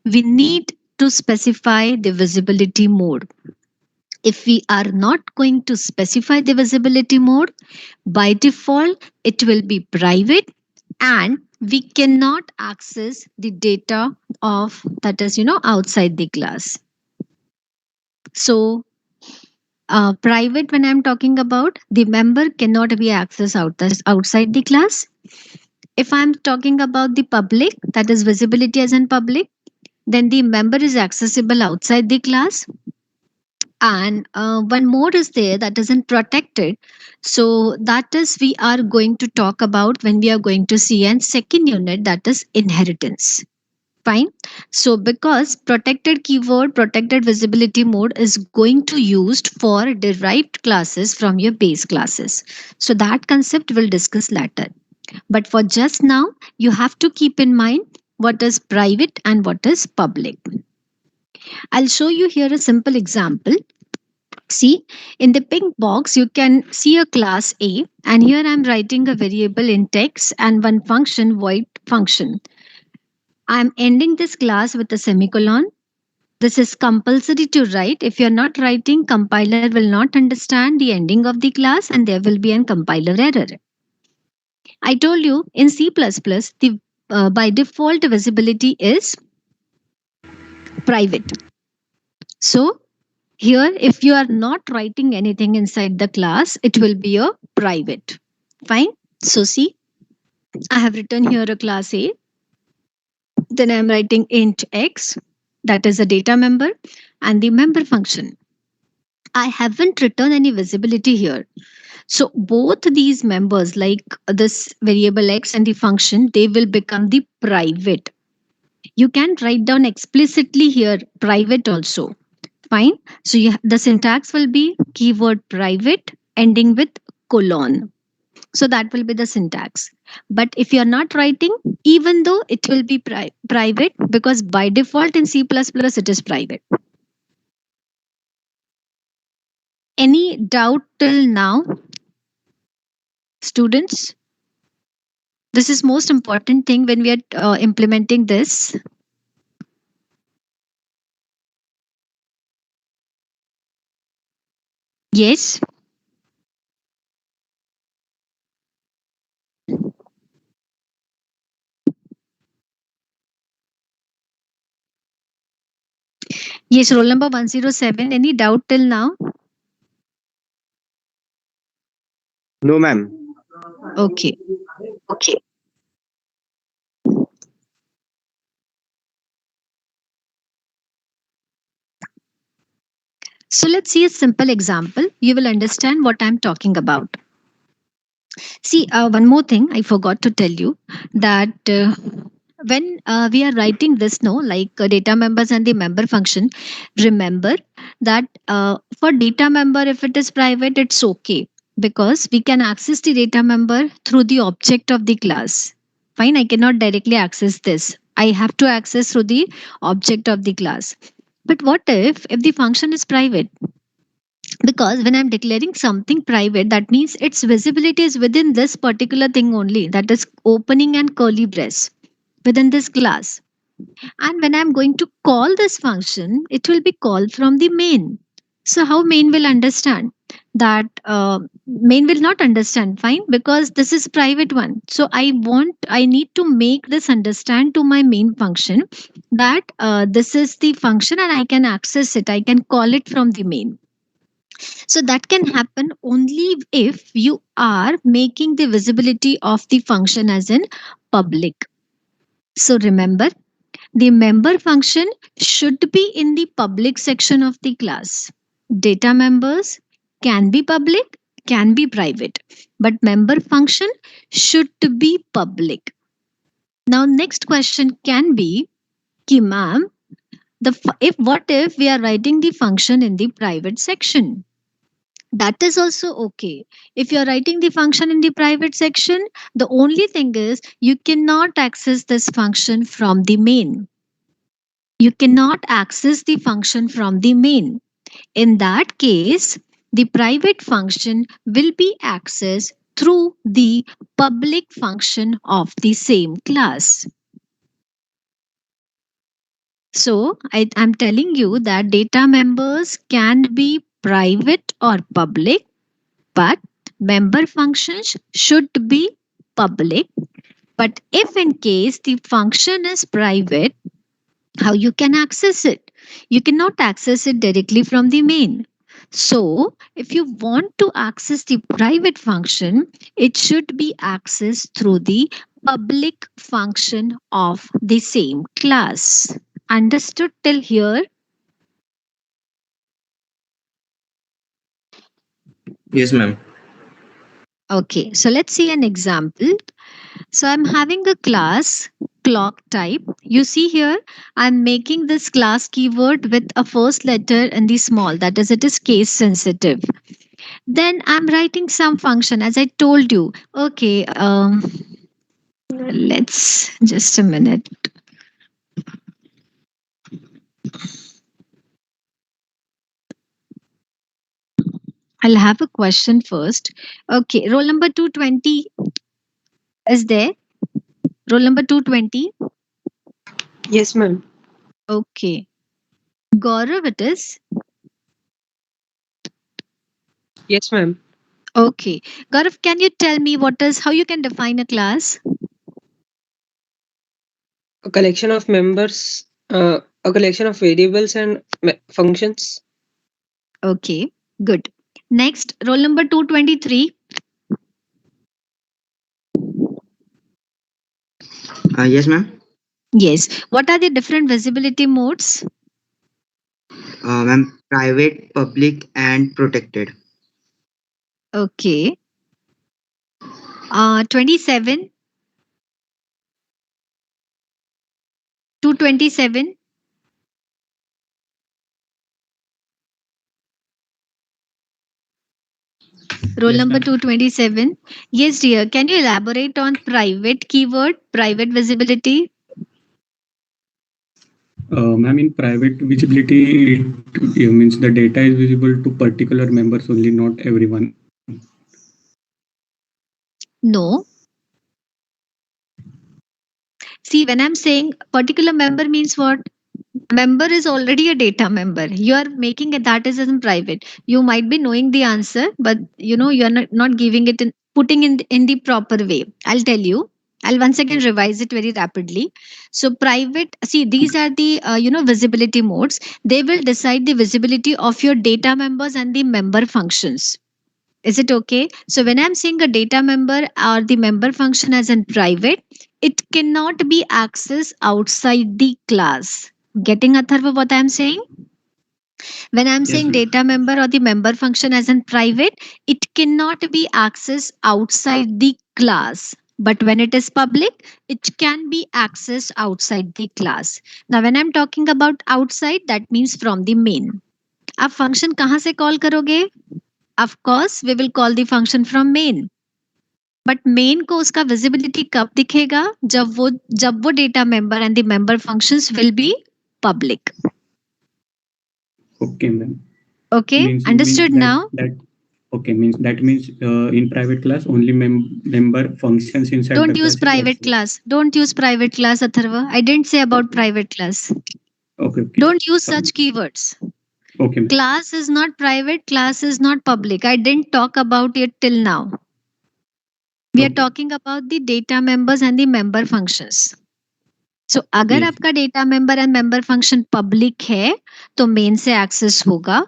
we need to specify the visibility mode. If we are not going to specify the visibility mode, by default, it will be private and we cannot access the data of that is, outside the class. So, private, when I'm talking about, the member cannot be accessed outside the class. If I'm talking about the public, that is visibility as in public, then the member is accessible outside the class. And one more is there that isn't protected. So that is we are going to talk about when we are going to see an second unit, that is inheritance. Fine. So because protected keyword, protected visibility mode is going to used for derived classes from your base classes. So that concept we'll discuss later. But for just now, you have to keep in mind what is private and what is public. I'll show you here a simple example. See, in the pink box, you can see a class A, and here I'm writing a variable in text and one function, void function. I'm ending this class with a semicolon. This is compulsory to write. If you're not writing, compiler will not understand the ending of the class and there will be a compiler error. I told you in C++, the by default visibility is private. So here, if you are not writing anything inside the class, it will be a private. Fine. So see, I have written here a class A. Then I am writing int x, that is a data member, and the member function. I haven't written any visibility here. So both these members, like this variable x and the function, they will become the private. You can write down explicitly here private also. Fine. So the syntax will be keyword private ending with colon. So that will be the syntax. But if you're not writing, even though it will be private, because by default in C++ it is private. Any doubt till now, students? This is most important thing when we are implementing this. Yes. Yes, roll number 107. Any doubt till now? No, ma'am. Okay. Okay. So let's see a simple example. You will understand what I'm talking about. See, one more thing I forgot to tell you that when we are writing this, no, like data members and the member function, remember that for data member, if it is private, it's okay because we can access the data member through the object of the class. Fine, I cannot directly access this. I have to access through the object of the class. But what if the function is private? Because when I'm declaring something private, that means its visibility is within this particular thing only, that is opening and curly brace within this class. And when I'm going to call this function, it will be called from the main. So how main will understand that? Main will not understand, fine, because this is private one. So I need to make this understand to my main function that this is the function and I can access it, I can call it from the main. So that can happen only if you are making the visibility of the function as in public. So remember, the member function should be in the public section of the class. Data members can be public, can be private, but member function should be public. Now, next question can be, ki ma'am, if what if we are writing the function in the private section? That is also okay. If you're writing the function in the private section, the only thing is you cannot access this function from the main. You cannot access the function from the main. In that case, the private function will be accessed through the public function of the same class. So I'm telling you that data members can be private or public, but member functions should be public. But if in case the function is private, how you can access it? You cannot access it directly from the main. So if you want to access the private function, it should be accessed through the public function of the same class. Understood till here? Yes, ma'am. Okay, so let's see an example. So I'm having a class clock type. You see here, I'm making this class keyword with a first letter in the small, that is, it is case sensitive. Then I'm writing some function as I told you. Okay, let's just a minute. I'll have a question first. Okay, roll number 220 is there. Roll number 220. Yes, ma'am. Okay. Gaurav, it is. Yes, ma'am. Okay. Gaurav, can you tell me how you can define a class? A collection of members, a collection of variables and functions. Okay, good. Next, roll number 223. Yes, ma'am. Yes. What are the different visibility modes? Ma'am, private, public, and protected. Okay. 27. 227. Roll Yes, number ma'am. 227. Yes, dear. Can you elaborate on private keyword, private visibility? Ma'am, in private visibility, it means the data is visible to particular members only, not everyone. No. See, when I'm saying particular member means what? Member is already a data member. You are making it that is in private. You might be knowing the answer, but you are not giving it in, putting in the proper way. I'll tell you. I'll once again revise it very rapidly. So private, see, these are the visibility modes. They will decide the visibility of your data members and the member functions. Is it okay? So when I'm saying a data member or the member function as in private, it cannot be accessed outside the class. Getting Atharva what I'm saying? When I'm Yes, saying ma'am. data member or the member function as in private, it cannot be accessed outside the class. But when it is public, it can be accessed outside the class. Now, when I'm talking about outside, that means from the main. आप function कहाँ से call करोगे? Of course, we will call the function from main. But main को उसका visibility कब दिखेगा? जब वो data member and the member functions will be public. Okay, ma'am. Okay, Means understood that now? okay means in private class only member functions inside Don't the use class is private also. class. Don't use private class, Atharva. I didn't say about private class. Okay, okay. Don't use Sorry. such keywords. Okay, ma'am. Class is not private, class is not public. I didn't talk about it till now. We are Okay. talking about the data members and the member functions. सो अगर Yes. आपका data member and member function public है तो main से access होगा.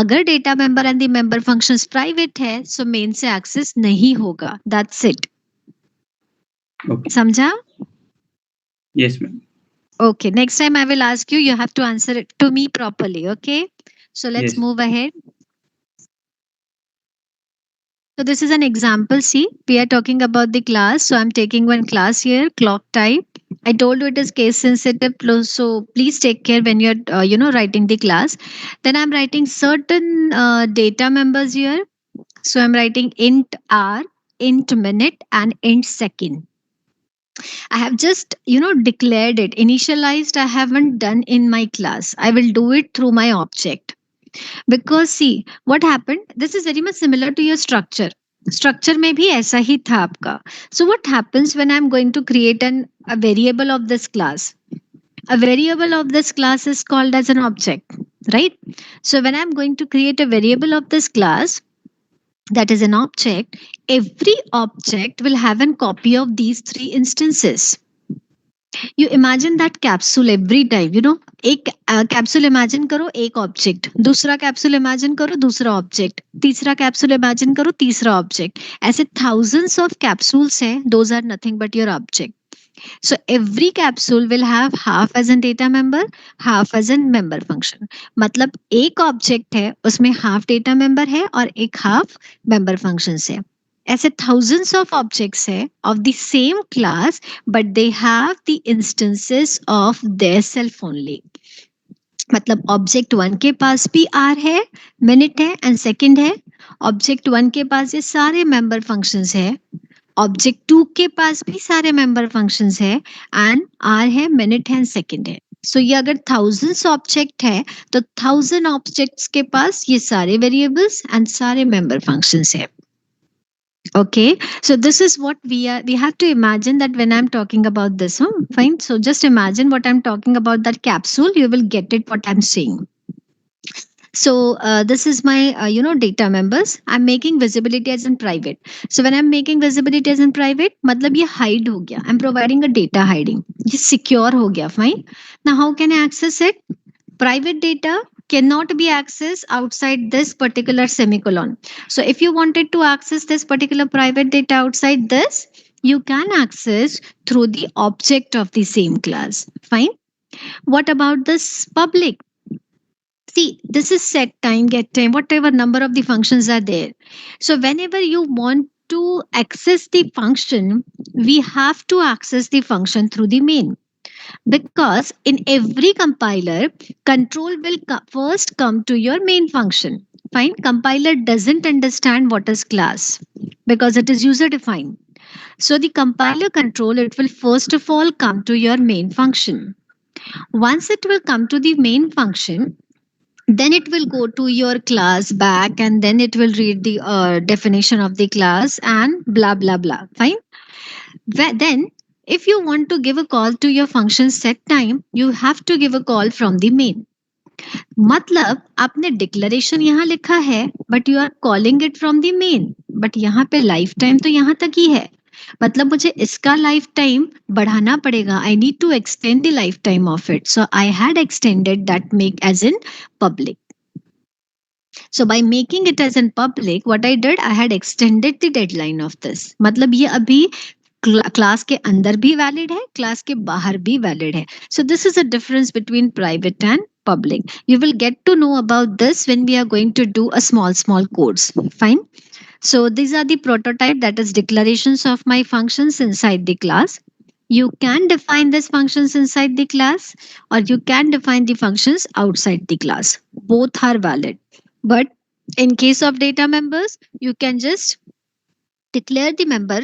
अगर data member and the member functions private है so main से access नहीं होगा. That's it. Okay. समझा? Yes, ma'am. Okay, next time I will ask you have to answer it to me properly. Okay, so let's Yes. move ahead. So this is an example. See, we are talking about the class. So I'm taking one class here, clock type. I told you it is case sensitive, so please take care when you're writing the class. Then I'm writing certain data members here. So I'm writing int hour, int minute, and int second. I have just declared it, initialized. I haven't done in my class. I will do it through my object. Because see what happened, this is very much similar to your structure में भी ऐसा ही था आपका. So what happens when I'm going to create a variable of this class? A variable of this class is called as an object, right? So when I'm going to create a variable of this class, that is an object, every object will have a copy of these three instances. You imagine that capsule every time, एक capsule imagine करो, एक object, दूसरा capsule imagine करो, दूसरा object, तीसरा capsule imagine करो, तीसरा object, ऐसे thousands of capsules है, those are nothing but your object. So every capsule will have half as a data member, half as a member function. मतलब एक ऑब्जेक्ट है उसमें हाफ डेटा मेंबर है और एक हाफ मेंबर फंक्शंस है. ऐसे thousands of objects है of the same class, but they have the instances of their self only. मतलब ऑब्जेक्ट 1 के पास भी आर है, मिनट है एंड सेकंड है. ऑब्जेक्ट 1 के पास ये सारे मेंबर फंक्शंस है. ऑब्जेक्ट 2 के पास भी सारे मेंबर फंक्शंस है एंड आर है, मिनट है एंड सेकंड है. सो ये अगर thousands ऑब्जेक्ट है तो 1000 ऑब्जेक्ट्स के पास ये सारे वेरिएबल्स एंड सारे मेंबर फंक्शंस है. Okay, so this is what we have to imagine that when I'm talking about this. Fine, so just imagine what I'm talking about, that capsule, you will get it what I'm saying. So this is my data members. I'm making visibility as in private. So when I'm making visibility as in private, मतलब ये hide हो गया. I'm providing a data hiding. ये secure हो गया. Fine. Now how can I access it? Private data cannot be accessed outside this particular semicolon. So if you wanted to access this particular private data outside this, you can access through the object of the same class. Fine. What about this public? See, this is set time, get time, whatever number of the functions are there. So whenever you want to access the function, we have to access the function through the main. Because in every compiler, control will first come to your main function. Fine. Compiler doesn't understand what is class because it is user defined. So the compiler control, it will first of all come to your main function. Once it will come to the main function, then it will go to your class back and then it will read the definition of the class and blah blah blah. Fine. Then if you want to give a call to your function set time, you have to give a call from the main. मतलब आपने declaration यहाँ लिखा है but you are calling it from the main, but यहाँ पे life time तो यहाँ तक ही है. मतलब मुझे इसका लाइफ टाइम बढ़ाना पड़ेगा. I need to extend the life time of it. So I had extended that make as in public. So by making it as in public, what I did, I had extended the deadline of this. मतलब ये अभी class के अंदर भी valid है, class के बाहर भी वैलिड है. So this is a difference between private and public. You will get to know about this when we are going to do a small codes. Fine. So these are the prototype, that is declarations of my functions inside the class. You can define these functions inside the class or you can define the functions outside the class. Both are valid. But in case of data members, you can just declare the member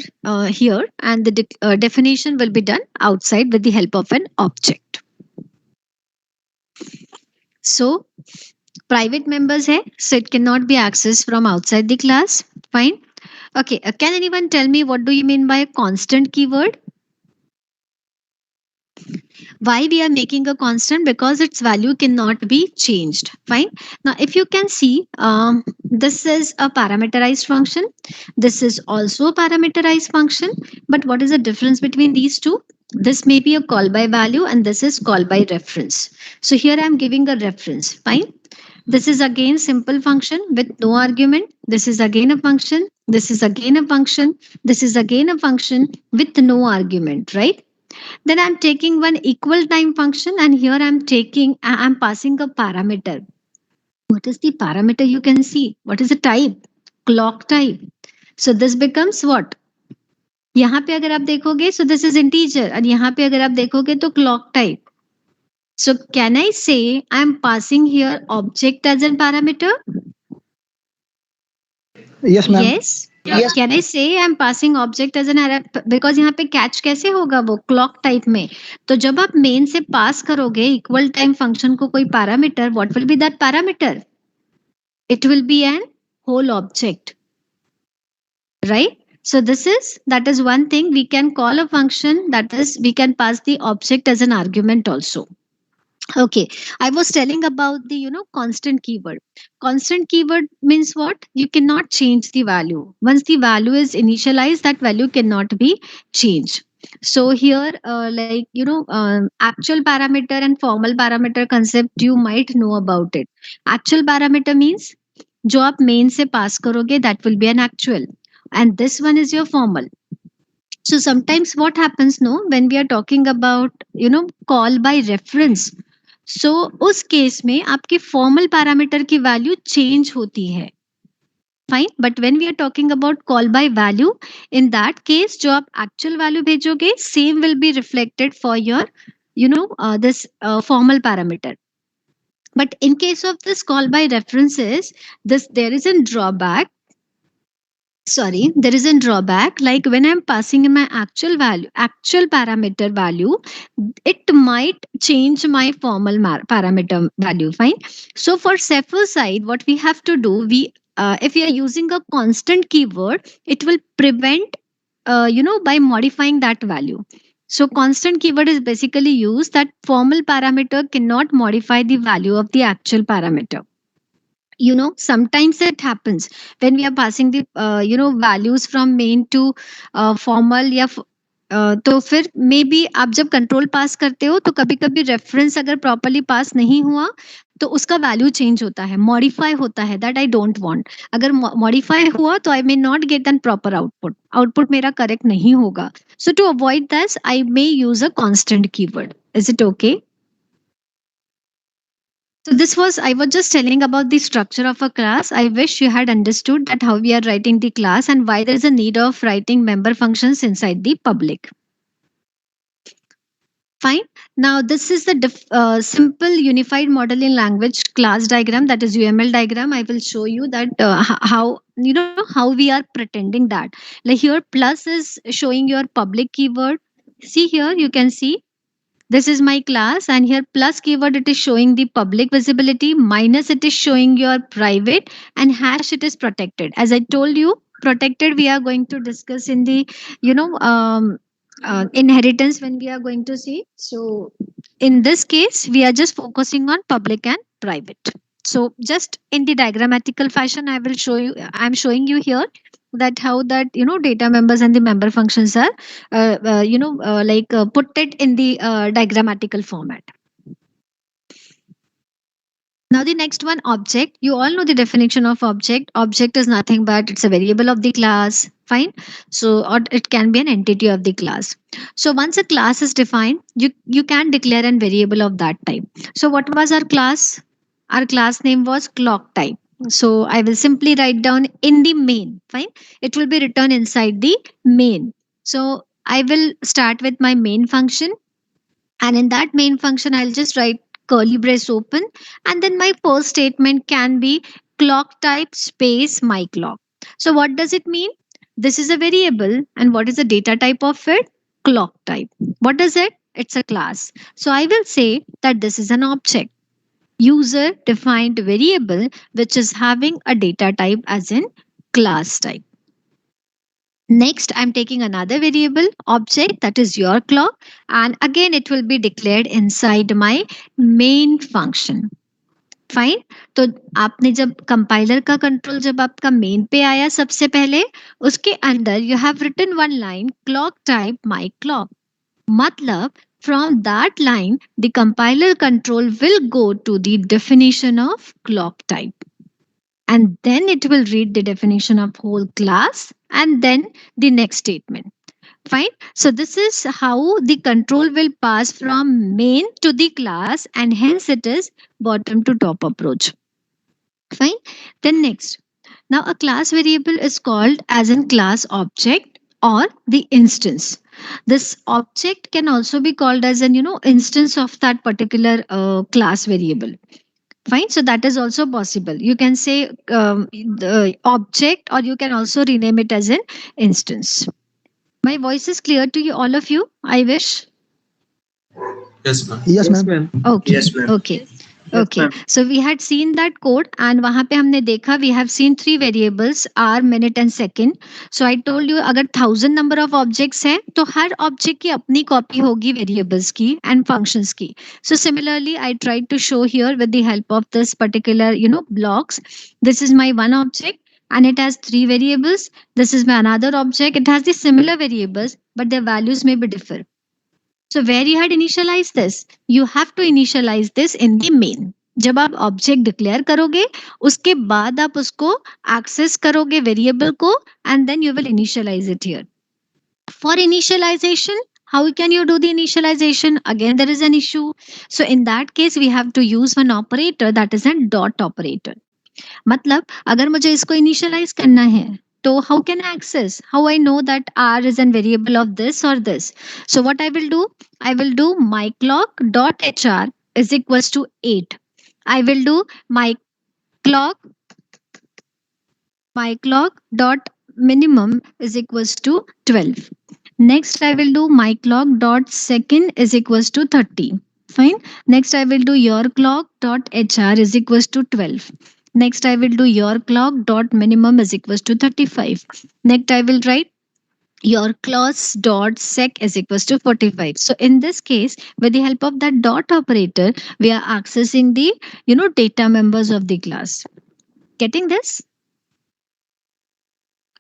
here and the definition will be done outside with the help of an object. So private members hai, so it cannot be accessed from outside the class. Fine. Okay. Can anyone tell me what do you mean by a constant keyword? Why we are making a constant? Because its value cannot be changed. Fine. Now, if you can see, this is a parameterized function. This is also a parameterized function. But what is the difference between these two? This may be a call by value and this is call by reference. So here I am giving a reference. Fine. This is again simple function with no argument. This is again a function. This is again a function. This is again a function with no argument, right? Then I'm taking one equal time function and here I'm passing a parameter. What is the parameter? You can see. What is the type? Clock type. So this becomes what? यहाँ पे अगर आप देखोगे, so this is integer and यहाँ पे अगर आप देखोगे तो clock type. So can I say I'm passing here object as a parameter? Yes, ma'am. Yes. Yes. Can I say I'm passing object as an array? Because यहाँ पे catch कैसे होगा वो clock type में. तो जब आप main से pass करोगे equal time function को कोई parameter, what will be that parameter? It will be an whole object, right? So that is one thing we can call a function, that is we can pass the object as an argument also. Okay, I was telling about the constant keyword. Constant keyword means what? You cannot change the value. Once the value is initialized, that value cannot be changed. So here, like actual parameter and formal parameter concept, you might know about it. Actual parameter means जो आप main से pass करोगे, that will be an actual, and this one is your formal. So sometimes what happens, no, when we are talking about call by reference, so उस case में आपके formal parameter की value change होती है. Fine, but when we are talking about call by value, in that case जो आप actual value भेजोगे, same will be reflected for your this formal parameter. But in case of this call by references, there is a drawback. Sorry, there is a drawback. Like when I'm passing in my actual parameter value, it might change my formal parameter value. Fine. So for Cepher side, what we have to do, if we are using a constant keyword, it will prevent, by modifying that value. So constant keyword is basically used that formal parameter cannot modify the value of the actual parameter. Sometimes it happens when we are passing the values from main to formal या तो फिर may be आप जब control पास करते हो तो कभी कभी रेफरेंस अगर प्रॉपरली पास नहीं हुआ तो उसका वैल्यू चेंज होता है, मॉडिफाई होता है. That I don't want. अगर मॉडिफाई हुआ तो I may not get an proper output मेरा करेक्ट नहीं होगा. So to avoid this I may use a constant keyword. Is it okay? So I was just telling about the structure of a class. I wish you had understood that how we are writing the class and why there is a need of writing member functions inside the public. Fine. Now this is the simple unified modeling language class diagram, that is UML diagram. I will show you that how how we are pretending that. Like here plus is showing your public keyword. See here, you can see this is my class, and here plus keyword it is showing the public visibility, minus it is showing your private, and hash it is protected. As I told you, protected we are going to discuss in the inheritance when we are going to see. So in this case we are just focusing on public and private. So just in the diagrammatical fashion I will show you, I'm showing you here that how that data members and the member functions are put it in the diagrammatical format. Now the next one, object. You all know the definition of object. Object is nothing but it's a variable of the class. Fine. So or it can be an entity of the class. So once a class is defined, you can declare a variable of that type. So what was our class? Our class name was clock type. So I will simply write down in the main. Fine. It will be written inside the main. So I will start with my main function. And in that main function, I'll just write curly brace open. And then my first statement can be clock type space my clock. So what does it mean? This is a variable. And what is the data type of it? Clock type. What is it? It's a class. So I will say that this is an object. User defined variable which is having a data type as in class type. Next, I'm taking another variable object, that is your clock, and again it will be declared inside my main function. Fine. तो आपने जब compiler का control जब आपका main पे आया सबसे पहले, उसके अंदर you have written one line clock type my clock. मतलब from that line the compiler control will go to the definition of clock type, and then it will read the definition of whole class and then the next statement. Fine. So this is how the control will pass from main to the class, and hence it is bottom to top approach. Fine. Then next. Now a class variable is called as in class object or the instance. This object can also be called as an instance of that particular class variable. Fine. So that is also possible. You can say the object, or you can also rename it as an instance. My voice is clear to you, all of you, I wish. Yes, ma'am. Yes, Yes, ma'am. ma'am. Okay. Yes, ma'am. Okay. Okay, so we had seen that code and वहां पे हमने देखा we have seen 3 variables hour, minute and second. So I told you अगर 1000 number of objects है तो हर object की अपनी copy होगी variables की and functions की. So similarly I tried to show here with the help of this particular blocks. This is my one object and it has 3 variables. This is my another object. It has the similar variables but their values may be different. So where you had initialized this, you have to initialize this in the main. जब आप object declare करोगे उसके बाद आप उसको access करोगे variable को and then you will initialize it here. For initialization, how can you do the initialization? Again there is an issue. So in that case we have to use one operator, that is a dot operator. मतलब अगर मुझे इसको initialise करना है तो how can I access? How I know that r is a variable of this or this? So what I will do? I will do myClock.hr is equals to 8. I will do myClock dot minimum is equals to 12. Next I will do myClock dot second is equals to 30. Fine. Next I will do yourClock.hr is equals to 12. Next, I will do your clock dot minimum is equals to 35. Next, I will write your class dot sec is equals to 45. So in this case, with the help of that dot operator, we are accessing the data members of the class. Getting this?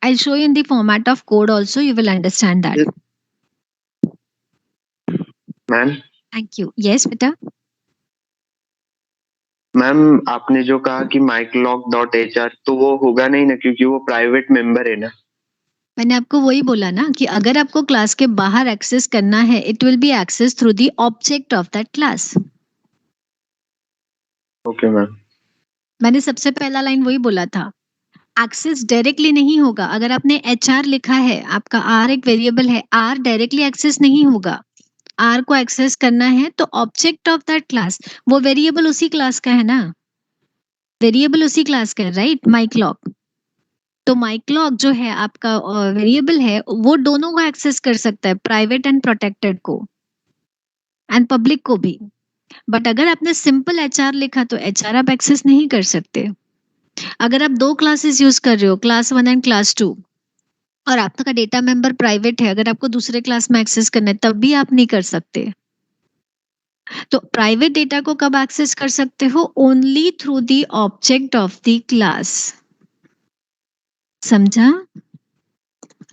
I'll show you in the format of code also. You will understand that. Yes. Ma'am Thank you. Yes, beta. Ma'am आपने जो कहा कि myClock.hr तो वो होगा नहीं ना, क्योंकि वो प्राइवेट मेंबर है ना. मैंने आपको वही बोला ना कि अगर आपको क्लास के बाहर एक्सेस करना है it will be access through the object of that class. Okay ma'am. मैंने सबसे पहला लाइन वही बोला था, एक्सेस डायरेक्टली नहीं होगा. अगर आपने HR लिखा है, आपका R एक वेरिएबल है, R डायरेक्टली एक्सेस नहीं होगा. R को एक्सेस करना है तो ऑब्जेक्ट ऑफ दैट क्लास, वो वेरिएबल उसी क्लास का है ना, वेरिएबल उसी क्लास का है, राइट. myClock, तो myClock जो है आपका वेरिएबल है वो दोनों को एक्सेस कर सकता है, प्राइवेट एंड प्रोटेक्टेड को एंड पब्लिक को भी. बट अगर आपने सिंपल HR लिखा तो HR आप एक्सेस नहीं कर सकते. अगर आप 2 क्लासेस यूज कर रहे हो, क्लास 1 एंड क्लास 2, और आपका डेटा मेंबर प्राइवेट है, अगर आपको दूसरे क्लास में एक्सेस करना है तब भी आप नहीं कर सकते. तो प्राइवेट डेटा को कब एक्सेस कर सकते हो? Only through the object of the class. समझा?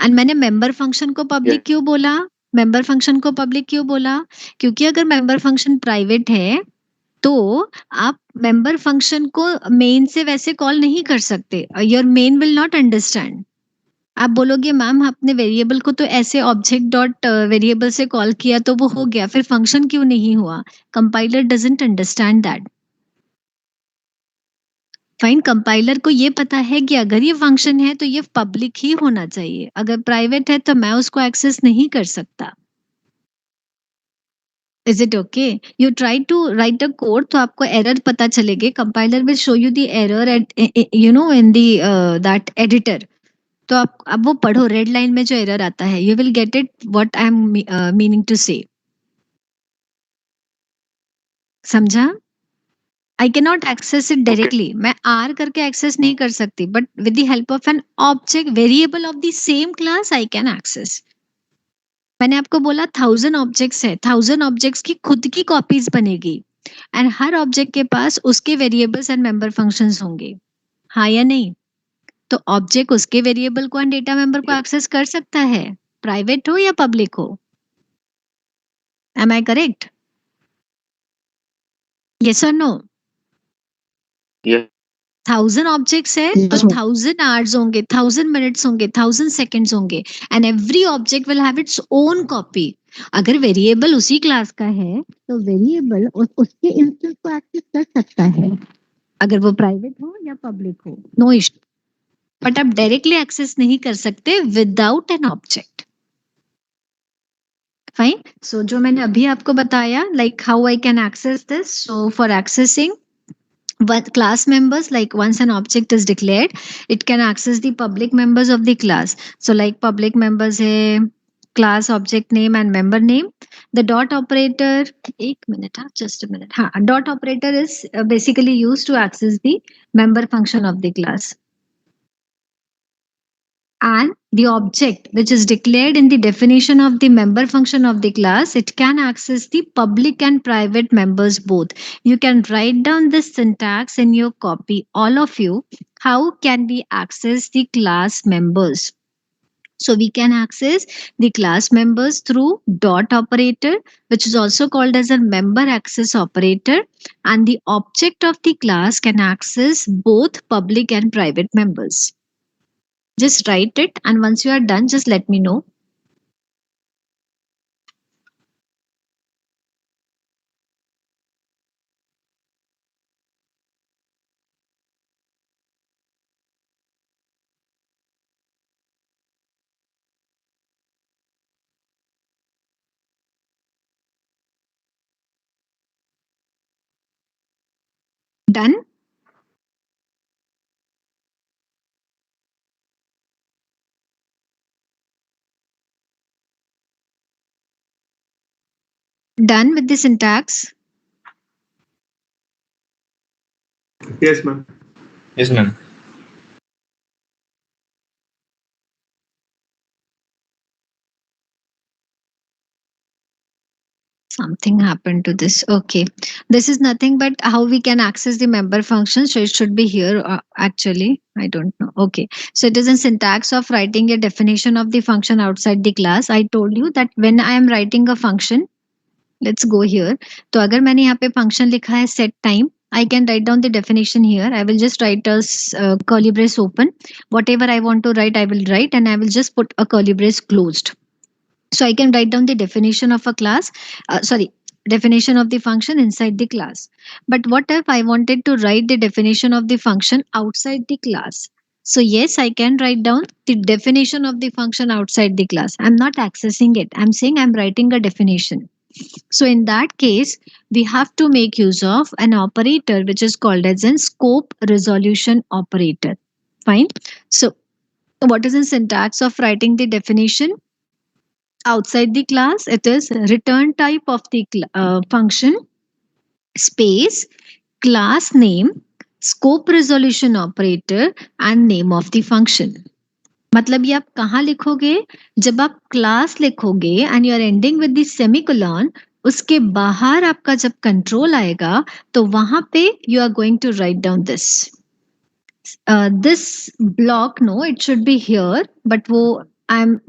एंड मैंने मेंबर फंक्शन को पब्लिक क्यों बोला? मेंबर फंक्शन को पब्लिक क्यों बोला? क्योंकि अगर मेंबर फंक्शन प्राइवेट है तो आप मेंबर फंक्शन को मेन से वैसे कॉल नहीं कर सकते. Your men will not understand. आप बोलोगे मैम आपने वेरिएबल को तो ऐसे ऑब्जेक्ट डॉट वेरिएबल से कॉल किया तो वो हो गया, फिर फंक्शन क्यों नहीं हुआ? Compiler doesn't understand that. Fine. Compiler को ये पता है कि अगर ये फंक्शन है तो ये पब्लिक ही होना चाहिए, अगर प्राइवेट है तो मैं उसको एक्सेस नहीं कर सकता. Is it okay? You try to write a code तो आपको एरर पता चलेगी. Compiler will show you the error at in the that editor. तो आप अब वो पढ़ो, रेड लाइन में जो एरर आता है, you will get it what I am meaning to say. समझा? I cannot access it directly. मैं R करके एक्सेस नहीं कर सकती, but with the help of an object variable of the same class I can access. मैंने आपको बोला 1000 objects है, 1000 ऑब्जेक्ट्स की खुद की कॉपीज बनेगी एंड हर ऑब्जेक्ट के पास उसके वेरिएबल्स एंड मेंबर फंक्शंस होंगे. हाँ या नहीं? तो ऑब्जेक्ट उसके वेरिएबल को एंड डेटा मेंबर को एक्सेस कर सकता है, प्राइवेट हो या पब्लिक हो. Am I correct? यस और नो? Yes. 1000 ऑब्जेक्ट्स है तो 1000 आवर्स होंगे, 1000 मिनट्स होंगे, 1000 सेकंड्स होंगे and every object will have its own copy. अगर वेरिएबल उसी क्लास का है तो वेरिएबल उसके इंस्टेंस को एक्सेस कर सकता है, अगर वो प्राइवेट हो या पब्लिक हो, नो इशू. बट आप डायरेक्टली एक्सेस नहीं कर सकते without an object. Fine. So जो मैंने अभी आपको बताया, like how I can access this. So for accessing but class members, like once an object is declared, it can access the public members of the class. So like public members है class object name and member name. The dot operator, just a minute. Dot operator is basically used to access the member function of the class. And the object which is declared in the definition of the member function of the class, it can access the public and private members both. You can write down this syntax in your copy, all of you. How can we access the class members? So we can access the class members through dot operator, which is also called as a member access operator. And the object of the class can access both public and private members. Just write it, and once you are done, just let me know. Done? Done with the syntax? Yes, ma'am. Yes, ma'am. Something happened to this. Okay. This is nothing but how we can access the member function. So it should be here actually. I don't know. Okay. So it is in syntax of writing a definition of the function outside the class. I told you that when I am writing a function, let's go here. तो अगर मैंने यहाँ पे function लिखा है set time, I can write down the definition here. I will just write as curly brace open. Whatever I want to write, I will write, and I will just put a curly brace closed. So I can write down the definition of a class, definition of the function inside the class. But what if I wanted to write the definition of the function outside the class? So yes, I can write down the definition of the function outside the class. I'm not accessing it. I'm saying I'm writing a definition. So in that case, we have to make use of an operator which is called as a scope resolution operator. Fine. So what is the syntax of writing the definition? Outside the class, it is return type of the function, space, class name, scope resolution operator and name of the function. मतलब ये आप कहाँ लिखोगे? जब आप class लिखोगे and you are ending with the semicolon, उसके बाहर आपका जब कंट्रोल आएगा तो वहां पे you are going to write down this block. No, it should be here, but I'm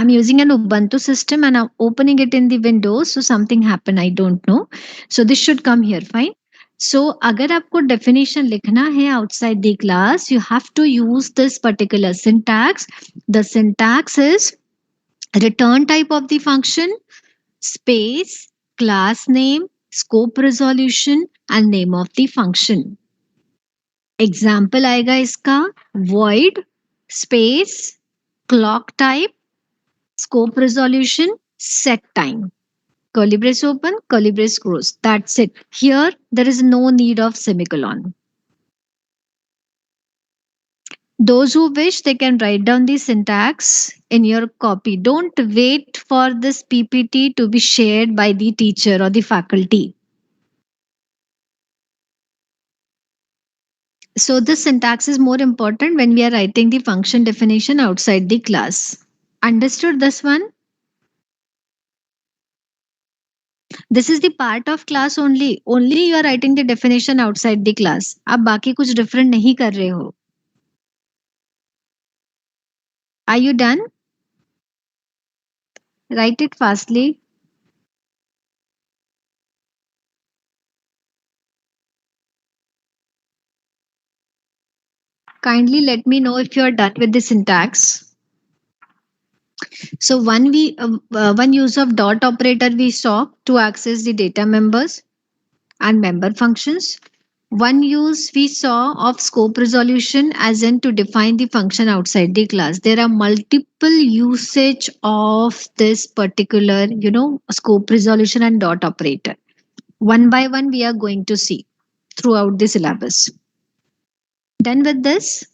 using an Ubuntu system and I'm opening it in the Windows, so something happened, I don't know. So this should come here. Fine. So अगर आपको definition लिखना है outside the class, you have to use this particular syntax. The syntax is return type of the function, space, class name, scope resolution and name of the function. Example आएगा इसका void space clock type scope resolution set time curly brace open curly brace close. That's it. Here there is no need of semicolon. Those who wish, they can write down the syntax in your copy. Don't wait for this PPT to be shared by the teacher or the faculty. So this syntax is more important when we are writing the function definition outside the class. Understood this one? This is the part of class only. Only you are writing the definition outside the class. आप बाकी कुछ different नहीं कर रहे हो. Are you done? Write it fastly. Kindly let me know if you are done with the syntax. So one use of dot operator we saw to access the data members and member functions. One use we saw of scope resolution as in to define the function outside the class. There are multiple usage of this particular, scope resolution and dot operator. One by one, we are going to see throughout the syllabus. Done with this?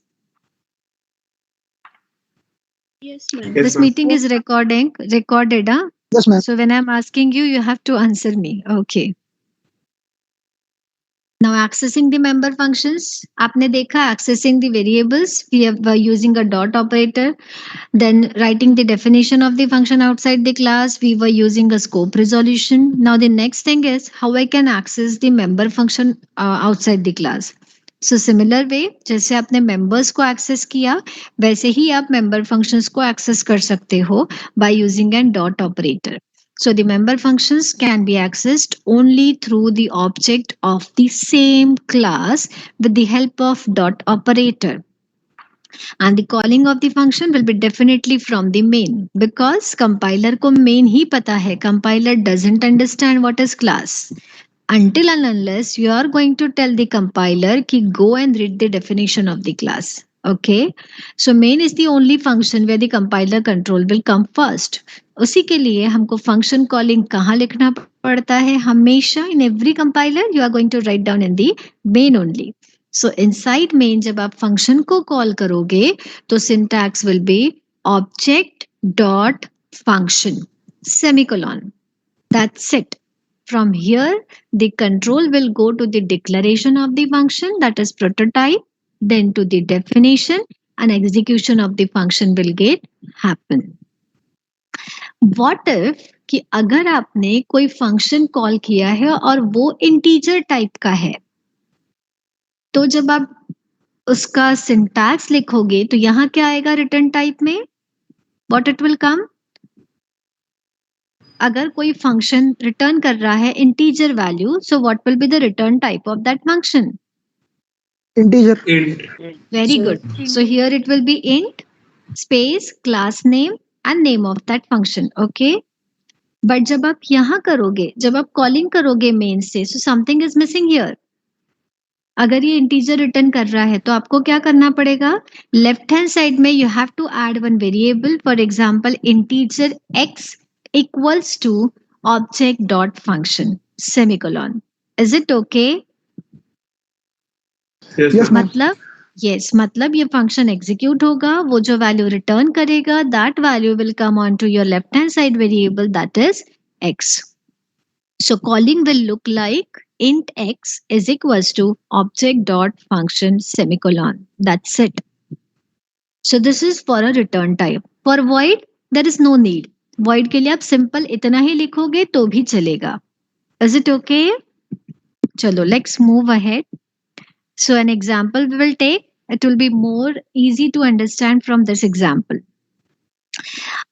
Yes, this meeting is recorded, huh? Yes, ma'am. So when I'm asking you, you have to answer me. Okay. Now accessing the member functions. आपने देखा accessing the variables. We are using a dot operator. Then writing the definition of the function outside the class. We were using a scope resolution. Now the next thing is how I can access the member function outside the class. So similar way जैसे आपने members को access किया वैसे ही आप member functions को access कर सकते हो by using an dot operator. So the member functions can be accessed only through the object of the same class with the help of dot operator. And the calling of the function will be definitely from the main because compiler को main ही पता है. Compiler doesn't understand what is class. Until and unless you are going to tell the compiler ki go and read the definition of the class. Okay, so main is the only function where the compiler control will come first. उसी के लिए हमको function calling कहाँ लिखना पड़ता है हमेशा in every compiler you are going to write down in the main only. So inside main जब आप function को call करोगे तो syntax will be object dot function semicolon. That's it. From here, the control will go to the declaration of the function, that is prototype, then to the definition, and execution of the function will get happen. What if कि अगर आपने कोई function call किया है और वो integer type का है तो जब आप उसका सिंटैक्स लिखोगे तो यहाँ क्या आएगा रिटर्न टाइप में व्हाट इट विल कम. अगर कोई फंक्शन रिटर्न कर रहा है integer value so what will be the return type of that function. Integer. Very good. So here it will be int space class name and name of that function. Okay. But जब आप यहाँ करोगे जब आप calling करोगे main से so something is missing here. अगर ये इंटीजर रिटर्न कर रहा है तो आपको क्या करना पड़ेगा लेफ्ट हैंड साइड में you have to add one variable for example integer x equals to object dot function semicolon. Is it okay? Yes, ma'am. मतलब ये फंक्शन एग्जीक्यूट होगा वो जो वैल्यू रिटर्न करेगा that value will come on to your left hand side variable that is x. So calling will look like int x is equals to object dot function semicolon. That's it. So this is for a return type. For void there is no need. Void के लिए आप simple इतना ही लिखोगे तो भी चलेगा. Is it okay? चलो let's move ahead. So an example we will take. It will be more easy to understand from this example.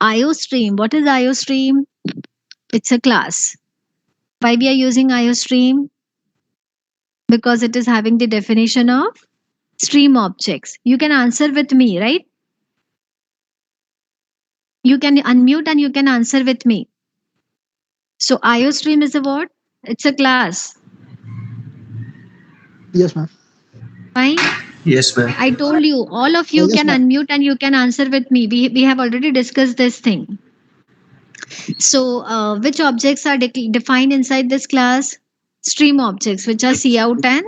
IOStream. What is IOStream? It's a class. Why we are using IOStream? Because it is having the definition of stream objects. You can answer with me, right? You can unmute and you can answer with me. So IOStream is a what? It's a class. Yes, ma'am. Fine. Yes, ma'am. I told you, all of you Yes, can ma'am. unmute and you can answer with me. We have already discussed this thing. So, which objects are defined inside this class? Stream objects, which are cout and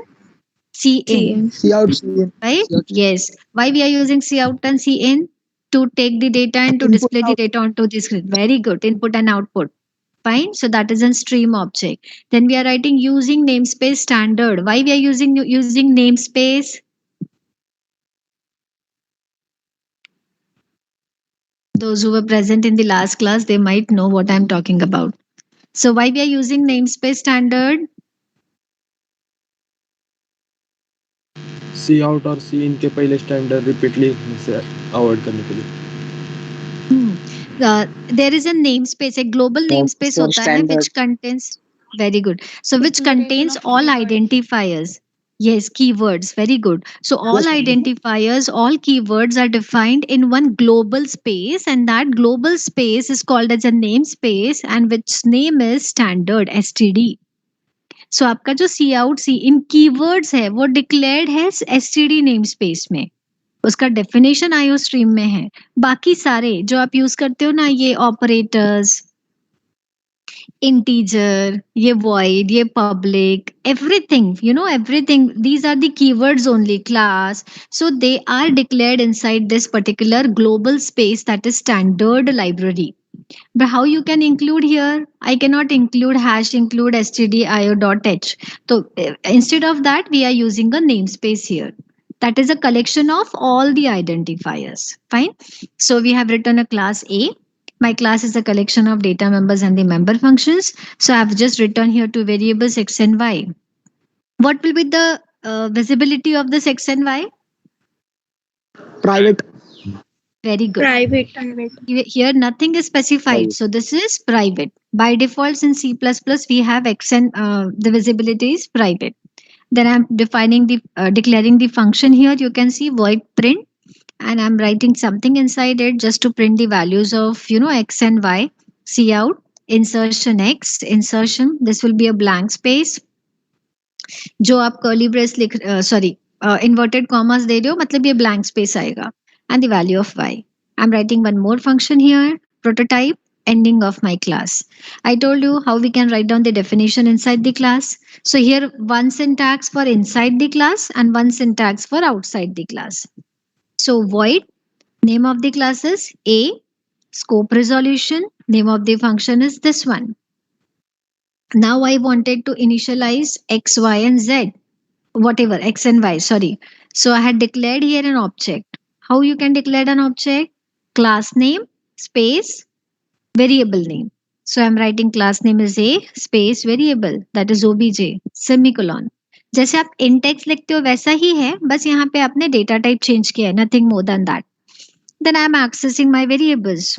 cin, See out. See in. right? Cout. Yes. Why we are using cout and cin? To take the data and to Input, display the output. data onto the screen. Very good. Input and output. Fine. So that is a stream object. Then we are writing using namespace standard. Why we are using namespace? Those who were present in the last class, they might know what I'm talking about. So why we are using namespace standard? C out और C इन के पहले standard repeatedly avoid करने के लिए. There is a namespace, a global namespace for hota hai which contains very good. So which contains all identifiers. Yes, keywords. Very good. So all Yes, ma'am. identifiers, all keywords are defined in one global space, and that global space is called as a namespace, and which name is standard std. So आपका जो सी out सी इन keywords है वो declared है std namespace में. उसका definition IO stream में है. बाकी सारे जो आप यूज करते हो ना ये operators integer, ye void, ye public, everything, everything. These are the keywords only, class. So they are declared inside this particular global space, that is standard library. But how you can include here? I cannot include hash include stdio.h. So instead of that, we are using a namespace here. That is a collection of all the identifiers. Fine. So we have written a class A. My class is a collection of data members and the member functions. So I've just written here two variables x and y. What will be the visibility of this x and y? Private. Very good. Private. Here nothing is specified, so this is private. By default in C++ we have x and the visibility is private. Then I'm defining the declaring the function here. You can see void print, and I'm writing something inside it just to print the values of x and y. See out insertion x insertion. This will be a blank space. जो आप curly brace लिख inverted commas दे रहे हो, मतलब ये blank space आएगा, and the value of y. I'm writing one more function here, prototype, ending of my class. I told you how we can write down the definition inside the class. So here one syntax for inside the class and one syntax for outside the class. So void, name of the class is A, scope resolution, name of the function is this one. Now I wanted to initialize x, y, and z, whatever, x and y, sorry. So I had declared here an object. How you can declare an object? Class name, space, variable name. So I'm writing class name is a space variable, that is obj, semicolon. जैसे आप Intex लिखते हो वैसा ही है, बस यहाँ पे आपने डेटा टाइप चेंज किया है, nothing more than that. Then I'm accessing my variables.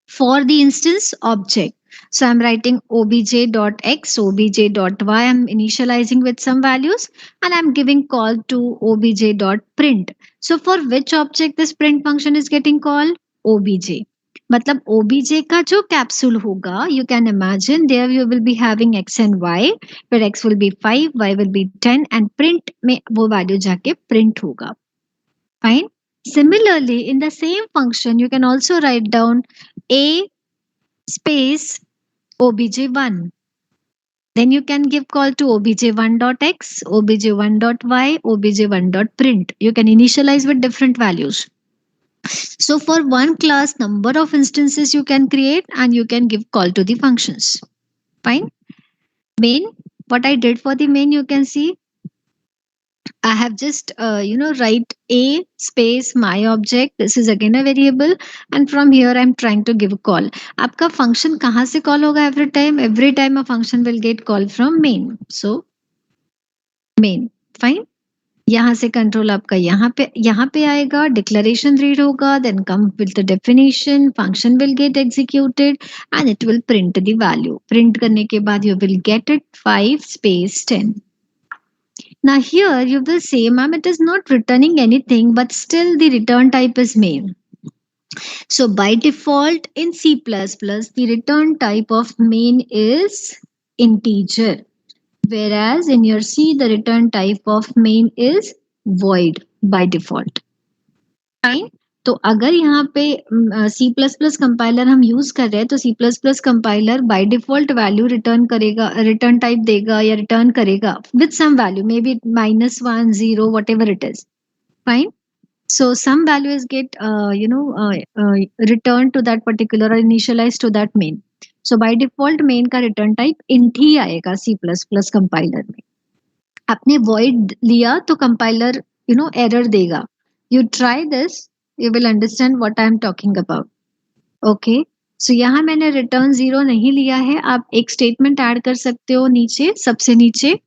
For the instance object, so I'm writing obj.x, obj.y. I'm initializing with some values and I'm giving call to obj.print. So for which object this print function is getting called? obj. मतलब obj का जो capsule होगा, you can imagine there you will be having x and y, where x will be 5, y will be 10, and print में वो value जाके print होगा. Fine. Similarly, in the same function, you can also write down a space obj1. Then you can give call to obj1.x, obj1.y, obj1.print. You can initialize with different values. So for one class, number of instances you can create and you can give call to the functions. Fine. Main, what I did for the main, you can see I have just write a space my object. This is again a variable, and from here I'm trying to give a call. आपका function कहाँ से call होगा every time? Every time a function will get called from main. So main, fine. यहाँ से control आपका यहाँ पे आएगा, declaration read होगा, then come with the definition, function will get executed and it will print the value. Print करने के बाद you will get it 5 space 10. Now here you will say, ma'am, it is not returning anything, but still the return type is main. So by default in C++, the return type of main is integer. Whereas in your C, the return type of main is void by default. Fine. तो अगर यहाँ पे C++ compiler हम use कर रहे हैं तो C++ compiler by default value return करेगा, रिटर्न टाइप देगा या रिटर्न करेगा with some value, may be -1 0 whatever it is. Fine. So some value is get returned to that particular or initialized to that main. So by default main का return type int ही आएगा C++ compiler में. आपने void लिया तो compiler error देगा. You try this, you will understand what I am talking about. Okay. So यहाँ मैंने return 0 नहीं लिया है. आप एक statement add कर सकते हो नीचे, सबसे नीचे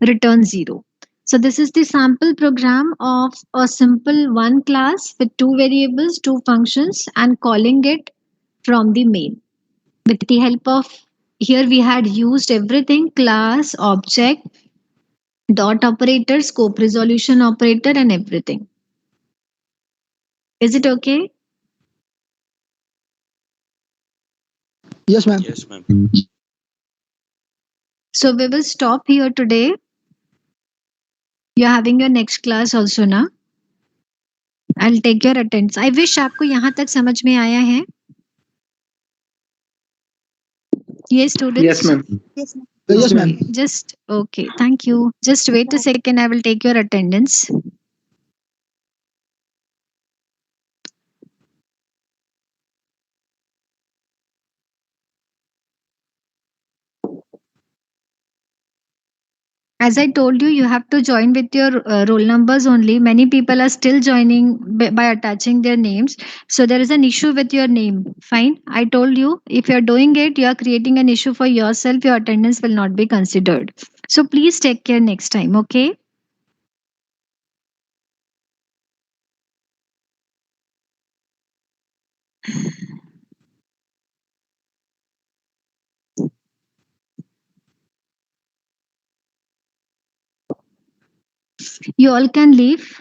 return 0. So this is the sample program of a simple one class with two variables, two functions, and calling it from the main. With the help of, here we had used everything: class, object, dot operator, scope resolution operator, and everything. Is it okay? Yes, ma'am. Yes, ma'am. So we will stop here today. You're having your next class also ना? I'll take your attendance. I wish आपको यहाँ तक समझ में आया है. Yes, students. Yes, ma'am. Yes, ma'am. Okay, just okay. Thank you. Just wait a second. I will take your attendance. As I told you, you have to join with your roll numbers only. Many people are still joining by attaching their names. So there is an issue with your name. Fine. I told you, if you're doing it, you are creating an issue for yourself. Your attendance will not be considered. So please take care next time. Okay. You all can leave.